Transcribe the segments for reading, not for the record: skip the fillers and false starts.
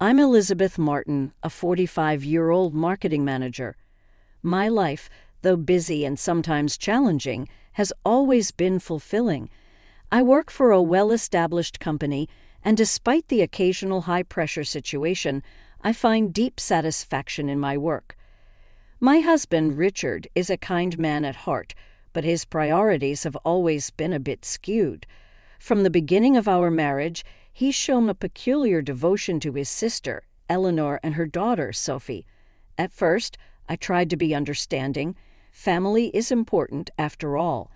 I'm Elizabeth Martin, a 45-year-old marketing manager. My life, though busy and sometimes challenging, has always been fulfilling. I work for a well-established company, and despite the occasional high-pressure situation, I find deep satisfaction in my work. My husband, Richard, is a kind man at heart, but his priorities have always been a bit skewed. From the beginning of our marriage, he's shown a peculiar devotion to his sister, Eleanor, and her daughter, Sophie. At first, I tried to be understanding. Family is important, after all.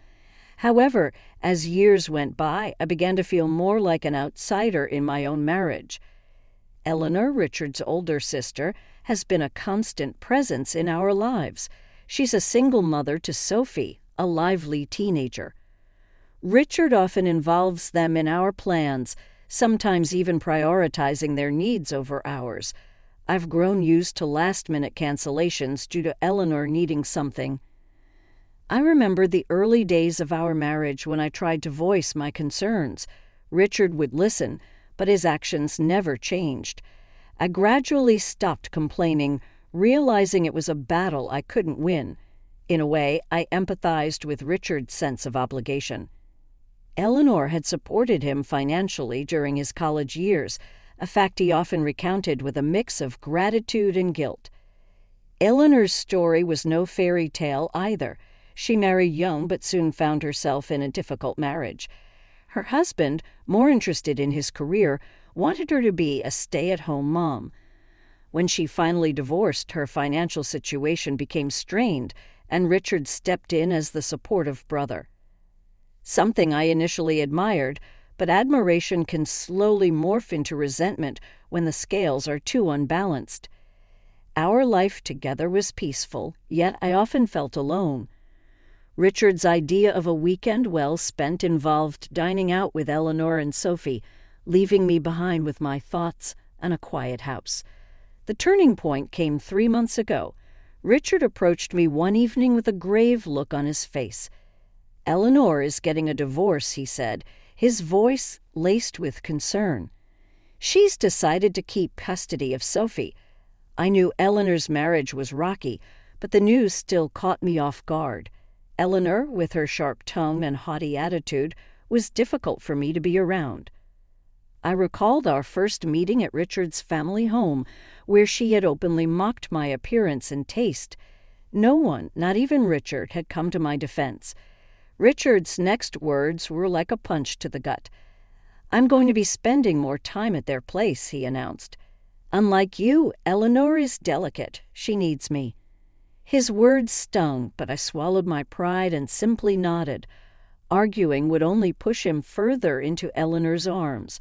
However, as years went by, I began to feel more like an outsider in my own marriage. Eleanor, Richard's older sister, has been a constant presence in our lives. She's a single mother to Sophie, a lively teenager. Richard often involves them in our plans, sometimes even prioritizing their needs over ours. I've grown used to last-minute cancellations due to Eleanor needing something. I remember the early days of our marriage when I tried to voice my concerns. Richard would listen, but his actions never changed. I gradually stopped complaining, realizing it was a battle I couldn't win. In a way, I empathized with Richard's sense of obligation. Eleanor had supported him financially during his college years, a fact he often recounted with a mix of gratitude and guilt. Eleanor's story was no fairy tale either. She married young but soon found herself in a difficult marriage. Her husband, more interested in his career, wanted her to be a stay-at-home mom. When she finally divorced, her financial situation became strained, and Richard stepped in as the supportive brother. Something I initially admired, but admiration can slowly morph into resentment when the scales are too unbalanced. Our life together was peaceful, yet I often felt alone. Richard's idea of a weekend well spent involved dining out with Eleanor and Sophie, leaving me behind with my thoughts and a quiet house. The turning point came 3 months ago. Richard approached me one evening with a grave look on his face. "Eleanor is getting a divorce," he said, his voice laced with concern. "She's decided to keep custody of Sophie." I knew Eleanor's marriage was rocky, but the news still caught me off guard. Eleanor, with her sharp tongue and haughty attitude, was difficult for me to be around. I recalled our first meeting at Richard's family home, where she had openly mocked my appearance and taste. No one, not even Richard, had come to my defense. Richard's next words were like a punch to the gut. "I'm going to be spending more time at their place," he announced. "Unlike you, Eleanor is delicate. She needs me." His words stung, but I swallowed my pride and simply nodded. Arguing would only push him further into Eleanor's arms.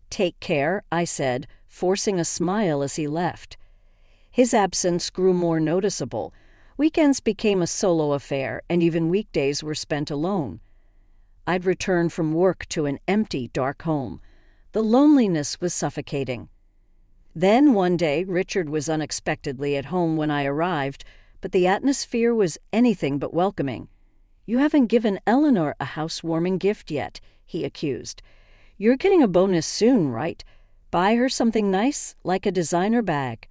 "Take care," I said, forcing a smile as he left. His absence grew more noticeable. Weekends became a solo affair, and even weekdays were spent alone. I'd return from work to an empty, dark home. The loneliness was suffocating. Then one day, Richard was unexpectedly at home when I arrived, but the atmosphere was anything but welcoming. "You haven't given Eleanor a housewarming gift yet," he accused. "You're getting a bonus soon, right? Buy her something nice, like a designer bag."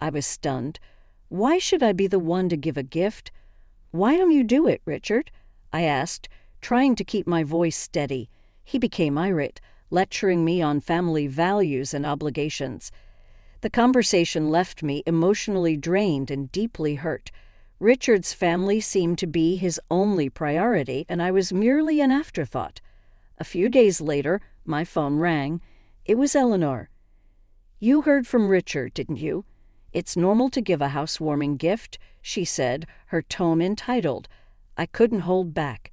I was stunned. Why should I be the one to give a gift? "Why don't you do it, Richard?" I asked, trying to keep my voice steady. He became irate, lecturing me on family values and obligations. The conversation left me emotionally drained and deeply hurt. Richard's family seemed to be his only priority, and I was merely an afterthought. A few days later, my phone rang. It was Eleanor. "You heard from Richard, didn't you? It's normal to give a housewarming gift," she said, her tone entitled. I couldn't hold back.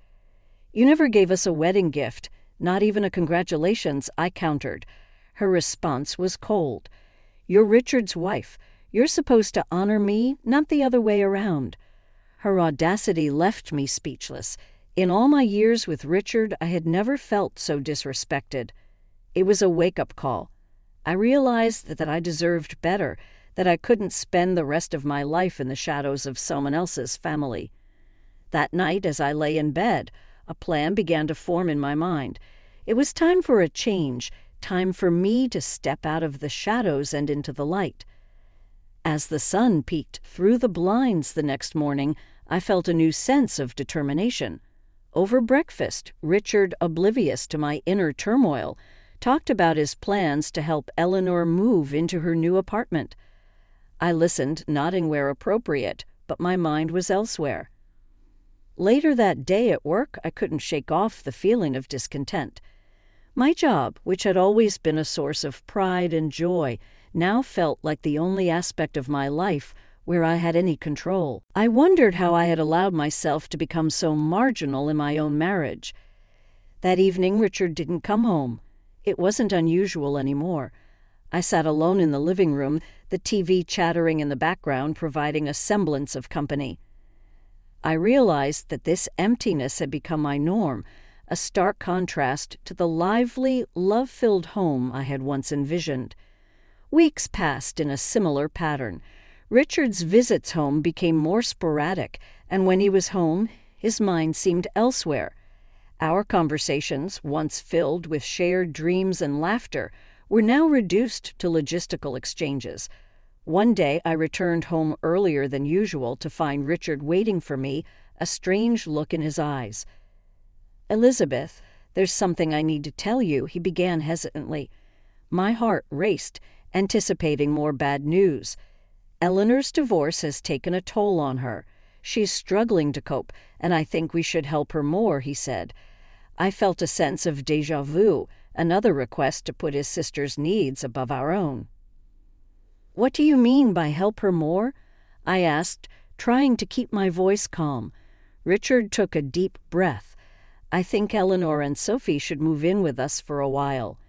"You never gave us a wedding gift, not even a congratulations," I countered. Her response was cold. "You're Richard's wife. You're supposed to honor me, not the other way around." Her audacity left me speechless. In all my years with Richard, I had never felt so disrespected. It was a wake-up call. I realized that I deserved better, that I couldn't spend the rest of my life in the shadows of someone else's family. That night, as I lay in bed, a plan began to form in my mind. It was time for a change, time for me to step out of the shadows and into the light. As the sun peeked through the blinds the next morning, I felt a new sense of determination. Over breakfast, Richard, oblivious to my inner turmoil, talked about his plans to help Eleanor move into her new apartment. I listened, nodding where appropriate, but my mind was elsewhere. Later that day at work, I couldn't shake off the feeling of discontent. My job, which had always been a source of pride and joy, now felt like the only aspect of my life where I had any control. I wondered how I had allowed myself to become so marginal in my own marriage. That evening, Richard didn't come home. It wasn't unusual anymore. I sat alone in the living room, the TV chattering in the background, providing a semblance of company. I realized that this emptiness had become my norm, a stark contrast to the lively, love-filled home I had once envisioned. Weeks passed in a similar pattern. Richard's visits home became more sporadic, and when he was home, his mind seemed elsewhere. Our conversations, once filled with shared dreams and laughter, were now reduced to logistical exchanges. One day I returned home earlier than usual to find Richard waiting for me, a strange look in his eyes. "Elizabeth, there's something I need to tell you," he began hesitantly. My heart raced, anticipating more bad news. "Eleanor's divorce has taken a toll on her. She's struggling to cope, and I think we should help her more," he said. I felt a sense of déjà vu, another request to put his sister's needs above our own. "What do you mean by help her more?" I asked, trying to keep my voice calm. Richard took a deep breath. "I think Eleanor and Sophie should move in with us for a while.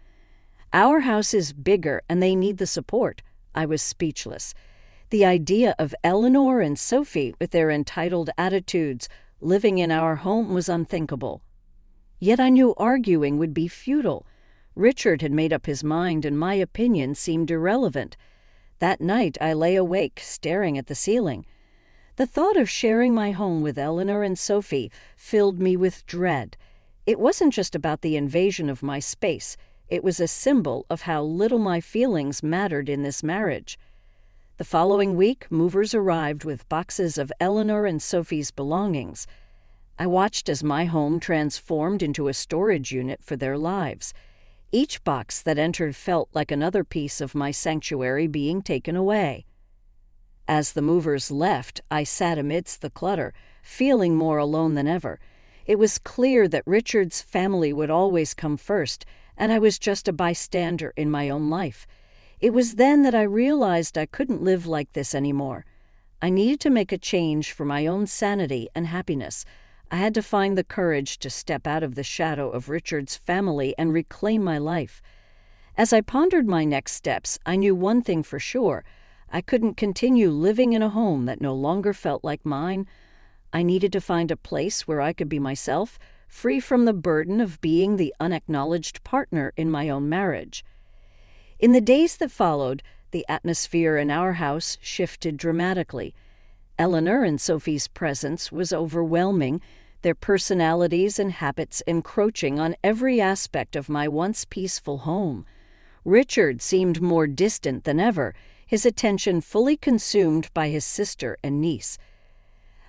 Our house is bigger and they need the support." I was speechless. The idea of Eleanor and Sophie, with their entitled attitudes, living in our home was unthinkable. Yet I knew arguing would be futile. Richard had made up his mind, and my opinion seemed irrelevant. That night I lay awake, staring at the ceiling. The thought of sharing my home with Eleanor and Sophie filled me with dread. It wasn't just about the invasion of my space. It was a symbol of how little my feelings mattered in this marriage. The following week, movers arrived with boxes of Eleanor and Sophie's belongings. I watched as my home transformed into a storage unit for their lives. Each box that entered felt like another piece of my sanctuary being taken away. As the movers left, I sat amidst the clutter, feeling more alone than ever. It was clear that Richard's family would always come first, and I was just a bystander in my own life. It was then that I realized I couldn't live like this anymore. I needed to make a change for my own sanity and happiness. I had to find the courage to step out of the shadow of Richard's family and reclaim my life. As I pondered my next steps, I knew one thing for sure. I couldn't continue living in a home that no longer felt like mine. I needed to find a place where I could be myself, free from the burden of being the unacknowledged partner in my own marriage. In the days that followed, the atmosphere in our house shifted dramatically. Eleanor and Sophie's presence was overwhelming, their personalities and habits encroaching on every aspect of my once peaceful home. Richard seemed more distant than ever, his attention fully consumed by his sister and niece.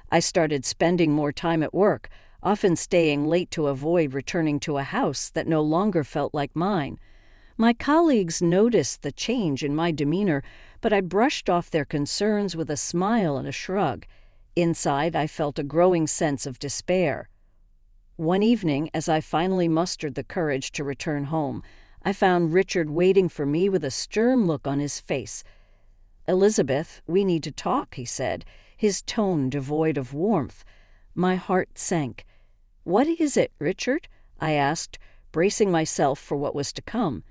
I started spending more time at work, often staying late to avoid returning to a house that no longer felt like mine. My colleagues noticed the change in my demeanor, but I brushed off their concerns with a smile and a shrug. Inside, I felt a growing sense of despair. One evening, as I finally mustered the courage to return home, I found Richard waiting for me with a stern look on his face. "Elizabeth, we need to talk," he said, his tone devoid of warmth. My heart sank. "What is it, Richard?" I asked, bracing myself for what was to come.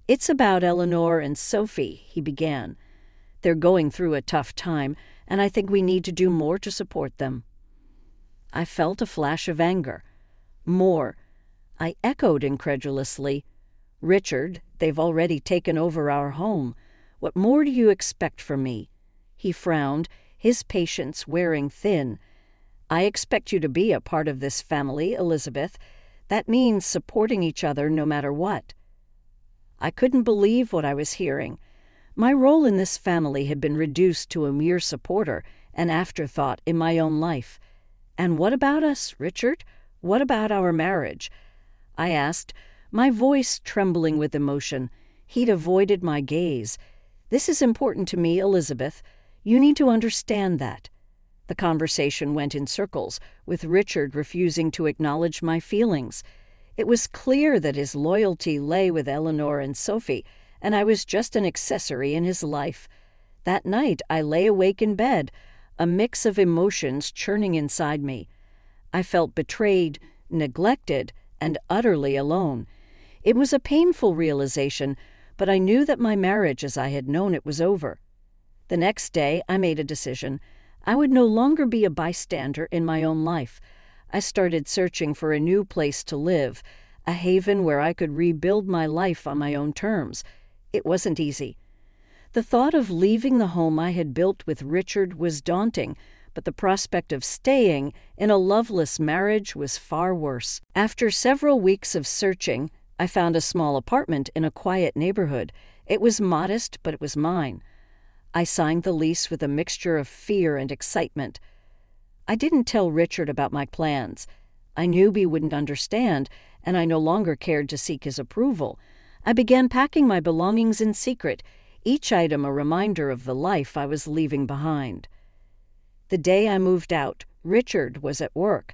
"It's about Eleanor and Sophie," he began. "They're going through a tough time, and I think we need to do more to support them." I felt a flash of anger. "More," I echoed incredulously. "Richard, they've already taken over our home. What more do you expect from me?" He frowned, his patience wearing thin. "I expect you to be a part of this family, Elizabeth. That means supporting each other no matter what." I couldn't believe what I was hearing. My role in this family had been reduced to a mere supporter, an afterthought in my own life. "And what about us, Richard? What about our marriage?" I asked, my voice trembling with emotion. He'd avoided my gaze. "This is important to me, Elizabeth. You need to understand that." The conversation went in circles, with Richard refusing to acknowledge my feelings. It was clear that his loyalty lay with Eleanor and Sophie, and I was just an accessory in his life. That night I lay awake in bed, a mix of emotions churning inside me. I felt betrayed, neglected, and utterly alone. It was a painful realization, but I knew that my marriage as I had known it was over. The next day I made a decision. I would no longer be a bystander in my own life. I started searching for a new place to live, a haven where I could rebuild my life on my own terms. It wasn't easy. The thought of leaving the home I had built with Richard was daunting, but the prospect of staying in a loveless marriage was far worse. After several weeks of searching, I found a small apartment in a quiet neighborhood. It was modest, but it was mine. I signed the lease with a mixture of fear and excitement. I didn't tell Richard about my plans. I knew he wouldn't understand, and I no longer cared to seek his approval. I began packing my belongings in secret, each item a reminder of the life I was leaving behind. The day I moved out, Richard was at work.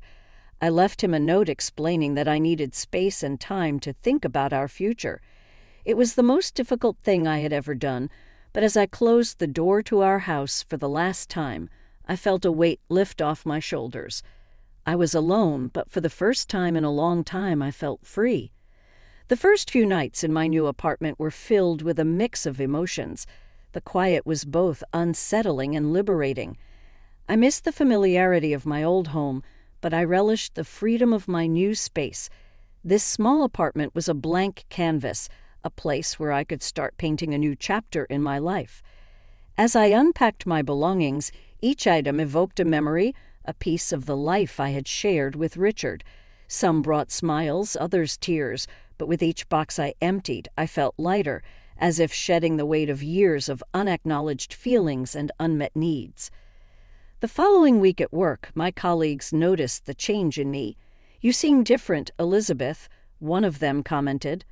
I left him a note explaining that I needed space and time to think about our future. It was the most difficult thing I had ever done, but as I closed the door to our house for the last time, I felt a weight lift off my shoulders. I was alone, but for the first time in a long time I felt free. The first few nights in my new apartment were filled with a mix of emotions. The quiet was both unsettling and liberating. I missed the familiarity of my old home, but I relished the freedom of my new space. This small apartment was a blank canvas, a place where I could start painting a new chapter in my life. As I unpacked my belongings, each item evoked a memory, a piece of the life I had shared with Richard. Some brought smiles, others tears, but with each box I emptied, I felt lighter, as if shedding the weight of years of unacknowledged feelings and unmet needs. The following week at work, my colleagues noticed the change in me. "You seem different, Elizabeth," one of them commented.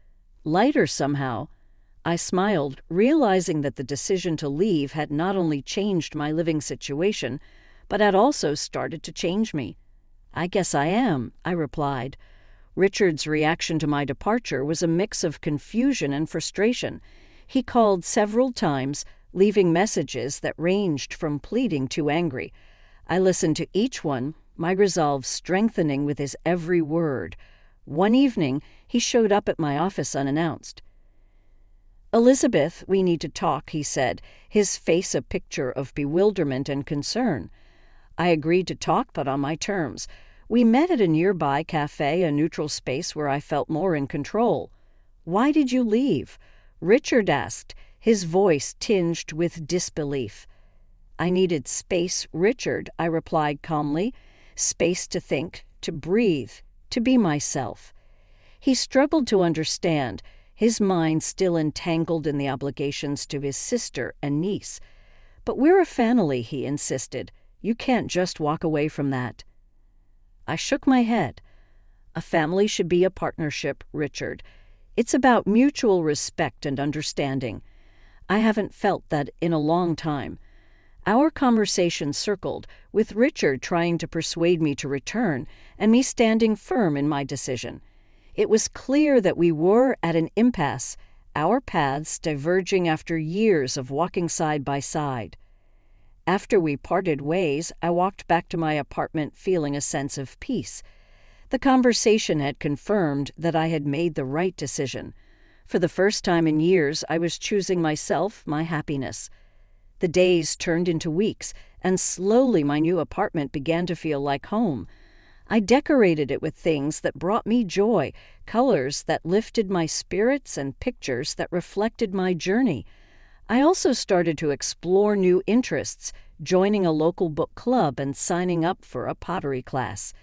"Lighter somehow." I smiled, realizing that the decision to leave had not only changed my living situation, but had also started to change me. "I guess I am," I replied. Richard's reaction to my departure was a mix of confusion and frustration. He called several times, leaving messages that ranged from pleading to angry. I listened to each one, my resolve strengthening with his every word. One evening, he showed up at my office unannounced. "Elizabeth, we need to talk," he said, his face a picture of bewilderment and concern. I agreed to talk, but on my terms. We met at a nearby cafe, a neutral space where I felt more in control. "Why did you leave?" Richard asked, his voice tinged with disbelief. "I needed space, Richard," I replied calmly. "Space to think, to breathe, to be myself." He struggled to understand, his mind still entangled in the obligations to his sister and niece. "But we're a family," he insisted. "You can't just walk away from that." I shook my head. "A family should be a partnership, Richard. It's about mutual respect and understanding. I haven't felt that in a long time." Our conversation circled, with Richard trying to persuade me to return, and me standing firm in my decision. It was clear that we were at an impasse, our paths diverging after years of walking side by side. After we parted ways, I walked back to my apartment feeling a sense of peace. The conversation had confirmed that I had made the right decision. For the first time in years, I was choosing myself, my happiness. The days turned into weeks, and slowly my new apartment began to feel like home. I decorated it with things that brought me joy, colors that lifted my spirits, and pictures that reflected my journey. I also started to explore new interests, joining a local book club and signing up for a pottery class.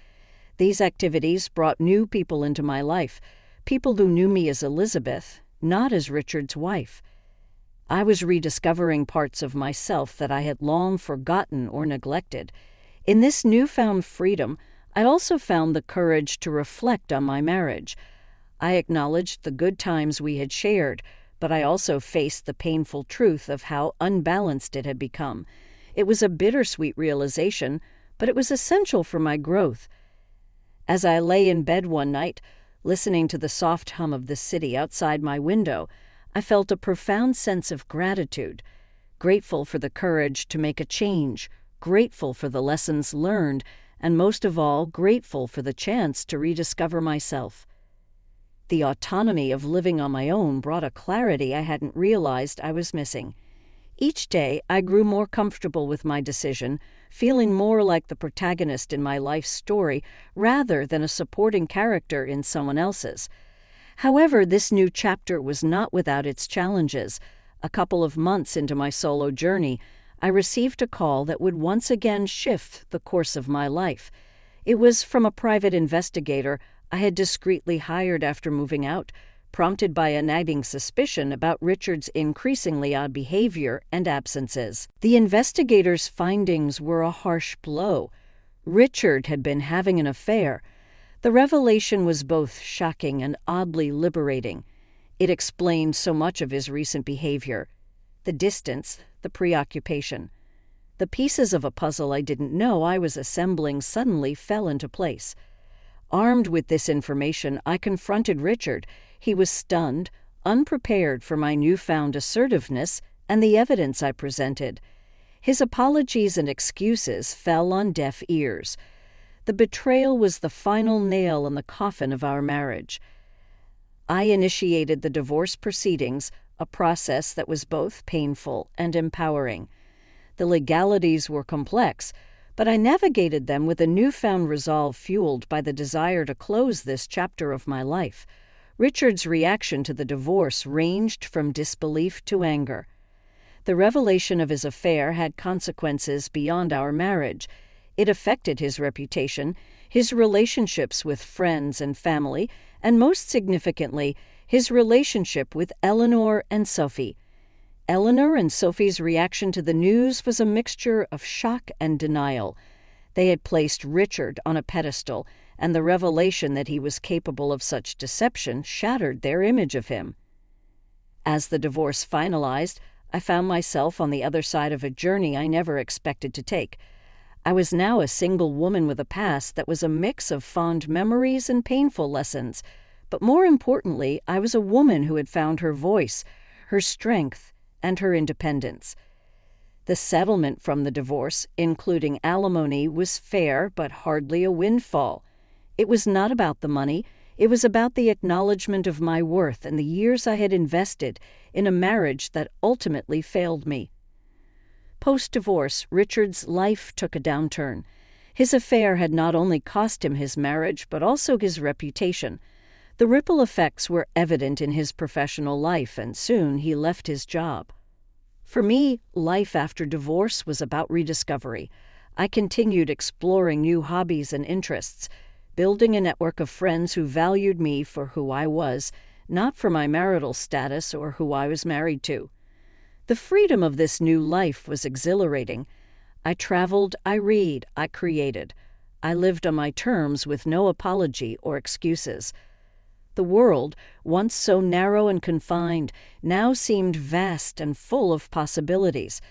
These activities brought new people into my life, people who knew me as Elizabeth, not as Richard's wife. I was rediscovering parts of myself that I had long forgotten or neglected. In this newfound freedom, I also found the courage to reflect on my marriage. I acknowledged the good times we had shared, but I also faced the painful truth of how unbalanced it had become. It was a bittersweet realization, but it was essential for my growth. As I lay in bed one night, listening to the soft hum of the city outside my window, I felt a profound sense of gratitude, grateful for the courage to make a change, grateful for the lessons learned, and most of all, grateful for the chance to rediscover myself. The autonomy of living on my own brought a clarity I hadn't realized I was missing. Each day, I grew more comfortable with my decision, feeling more like the protagonist in my life's story rather than a supporting character in someone else's. However, this new chapter was not without its challenges. A couple of months into my solo journey, I received a call that would once again shift the course of my life. It was from a private investigator I had discreetly hired after moving out, prompted by a nagging suspicion about Richard's increasingly odd behavior and absences. The investigator's findings were a harsh blow. Richard had been having an affair. The revelation was both shocking and oddly liberating. It explained so much of his recent behavior: the distance, the preoccupation. The pieces of a puzzle I didn't know I was assembling suddenly fell into place. Armed with this information, I confronted Richard. He was stunned, unprepared for my newfound assertiveness and the evidence I presented. His apologies and excuses fell on deaf ears. The betrayal was the final nail in the coffin of our marriage. I initiated the divorce proceedings, a process that was both painful and empowering. The legalities were complex, but I navigated them with a newfound resolve fueled by the desire to close this chapter of my life. Richard's reaction to the divorce ranged from disbelief to anger. The revelation of his affair had consequences beyond our marriage. It affected his reputation, his relationships with friends and family, and most significantly, his relationship with Eleanor and Sophie. Eleanor and Sophie's reaction to the news was a mixture of shock and denial. They had placed Richard on a pedestal, and the revelation that he was capable of such deception shattered their image of him. As the divorce finalized, I found myself on the other side of a journey I never expected to take. I was now a single woman with a past that was a mix of fond memories and painful lessons. But more importantly, I was a woman who had found her voice, her strength, and her independence. The settlement from the divorce, including alimony, was fair but hardly a windfall. It was not about the money. It was about the acknowledgement of my worth and the years I had invested in a marriage that ultimately failed me. Post-divorce, Richard's life took a downturn. His affair had not only cost him his marriage, but also his reputation. The ripple effects were evident in his professional life, and soon he left his job. For me, life after divorce was about rediscovery. I continued exploring new hobbies and interests, building a network of friends who valued me for who I was, not for my marital status or who I was married to. The freedom of this new life was exhilarating. I traveled, I read, I created. I lived on my terms with no apology or excuses. The world, once so narrow and confined, now seemed vast and full of possibilities.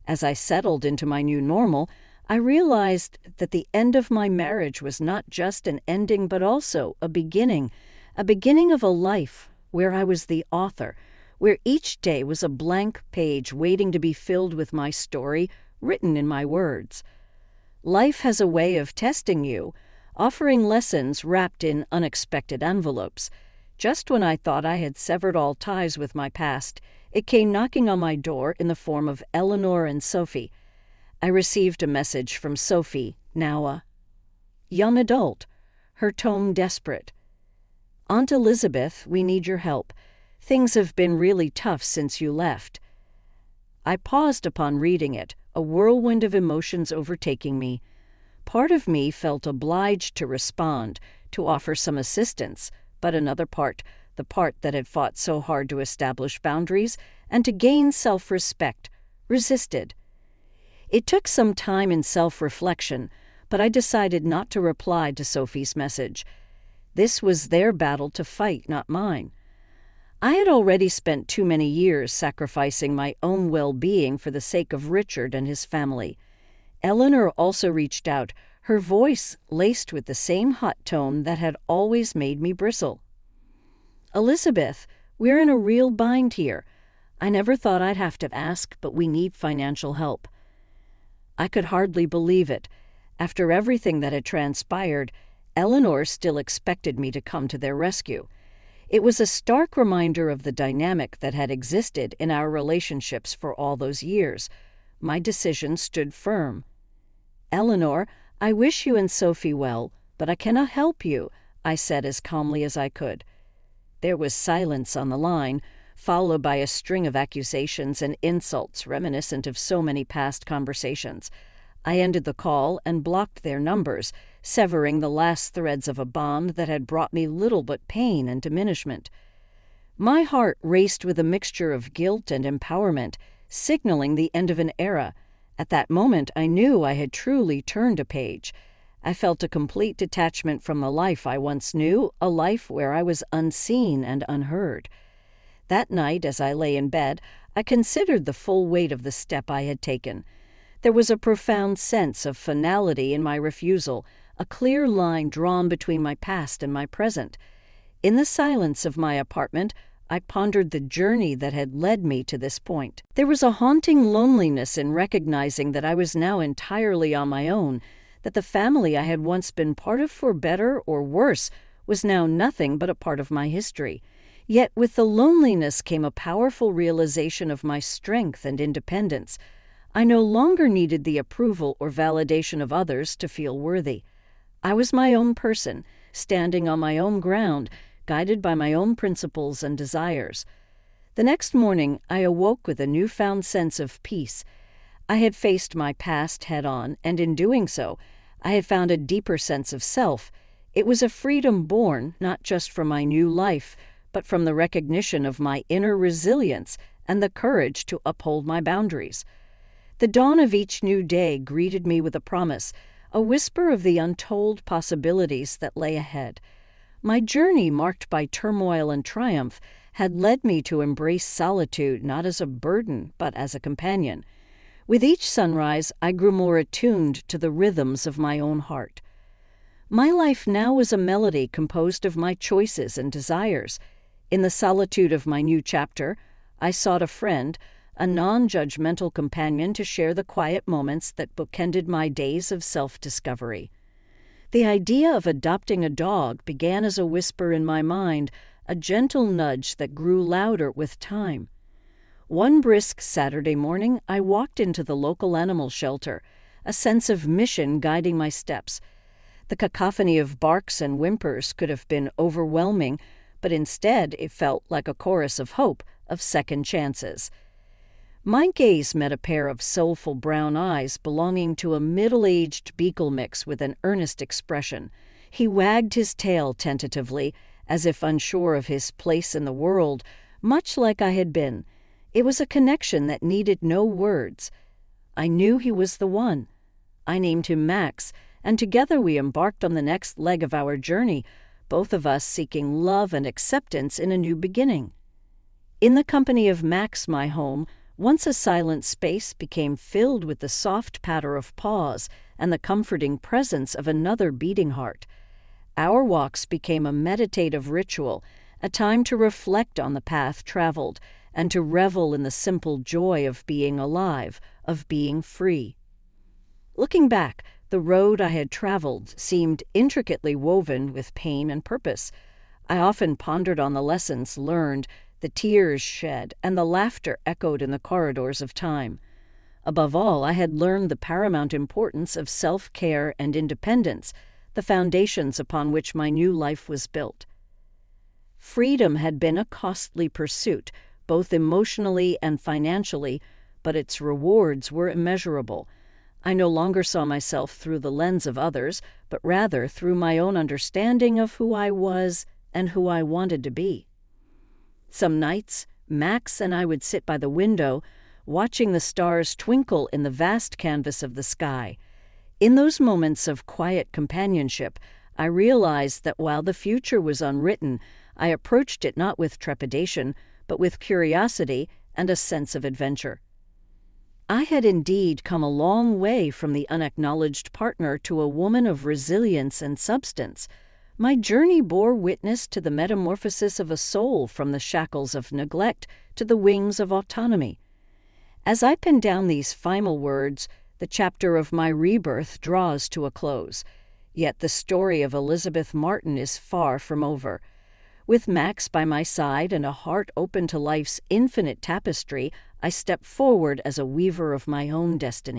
As I settled into my new normal, I realized that the end of my marriage was not just an ending but also a beginning of a life where I was the author, where each day was a blank page waiting to be filled with my story, written in my words. Life has a way of testing you, offering lessons wrapped in unexpected envelopes. Just when I thought I had severed all ties with my past, it came knocking on my door in the form of Eleanor and Sophie. I received a message from Sophie, now a young adult, her tone desperate. "Aunt Elizabeth, we need your help. Things have been really tough since you left." I paused upon reading it, a whirlwind of emotions overtaking me. Part of me felt obliged to respond, to offer some assistance, but another part, the part that had fought so hard to establish boundaries and to gain self-respect, resisted. It took some time in self-reflection, but I decided not to reply to Sophie's message. This was their battle to fight, not mine. I had already spent too many years sacrificing my own well-being for the sake of Richard and his family. Eleanor also reached out, her voice laced with the same hot tone that had always made me bristle. "Elizabeth, we're in a real bind here. I never thought I'd have to ask, but we need financial help." I could hardly believe it. After everything that had transpired, Eleanor still expected me to come to their rescue. It was a stark reminder of the dynamic that had existed in our relationships for all those years. My decision stood firm. "Eleanor, I wish you and Sophie well, but I cannot help you," I said as calmly as I could. There was silence on the line, followed by a string of accusations and insults reminiscent of so many past conversations. I ended the call and blocked their numbers, severing the last threads of a bond that had brought me little but pain and diminishment. My heart raced with a mixture of guilt and empowerment, signaling the end of an era. At that moment, I knew I had truly turned a page. I felt a complete detachment from the life I once knew, a life where I was unseen and unheard. That night, as I lay in bed, I considered the full weight of the step I had taken. There was a profound sense of finality in my refusal, a clear line drawn between my past and my present. In the silence of my apartment, I pondered the journey that had led me to this point. There was a haunting loneliness in recognizing that I was now entirely on my own, that the family I had once been part of for better or worse was now nothing but a part of my history. Yet with the loneliness came a powerful realization of my strength and independence. I no longer needed the approval or validation of others to feel worthy. I was my own person, standing on my own ground, guided by my own principles and desires. The next morning, I awoke with a newfound sense of peace. I had faced my past head-on, and in doing so, I had found a deeper sense of self. It was a freedom born not just from my new life, but from the recognition of my inner resilience and the courage to uphold my boundaries. The dawn of each new day greeted me with a promise, a whisper of the untold possibilities that lay ahead. My journey, marked by turmoil and triumph, had led me to embrace solitude not as a burden, but as a companion. With each sunrise, I grew more attuned to the rhythms of my own heart. My life now was a melody composed of my choices and desires. In the solitude of my new chapter, I sought a friend, a non-judgmental companion to share the quiet moments that bookended my days of self-discovery. The idea of adopting a dog began as a whisper in my mind, a gentle nudge that grew louder with time. One brisk Saturday morning, I walked into the local animal shelter, a sense of mission guiding my steps. The cacophony of barks and whimpers could have been overwhelming, but instead it felt like a chorus of hope, of second chances. My gaze met a pair of soulful brown eyes belonging to a middle-aged beagle mix with an earnest expression. He wagged his tail tentatively, as if unsure of his place in the world, much like I had been. It was a connection that needed no words. I knew he was the one. I named him Max, and together we embarked on the next leg of our journey, both of us seeking love and acceptance in a new beginning. In the company of Max, my home, once a silent space became filled with the soft patter of paws and the comforting presence of another beating heart. Our walks became a meditative ritual, a time to reflect on the path traveled and to revel in the simple joy of being alive, of being free. Looking back, the road I had traveled seemed intricately woven with pain and purpose. I often pondered on the lessons learned, the tears shed, and the laughter echoed in the corridors of time. Above all, I had learned the paramount importance of self-care and independence, the foundations upon which my new life was built. Freedom had been a costly pursuit, both emotionally and financially, but its rewards were immeasurable. I no longer saw myself through the lens of others, but rather through my own understanding of who I was and who I wanted to be. Some nights, Max and I would sit by the window, watching the stars twinkle in the vast canvas of the sky. In those moments of quiet companionship, I realized that while the future was unwritten, I approached it not with trepidation, but with curiosity and a sense of adventure. I had indeed come a long way from the unacknowledged partner to a woman of resilience and substance. My journey bore witness to the metamorphosis of a soul from the shackles of neglect to the wings of autonomy. As I pen down these final words, the chapter of my rebirth draws to a close. Yet the story of Elizabeth Martin is far from over. With Max by my side and a heart open to life's infinite tapestry, I step forward as a weaver of my own destiny.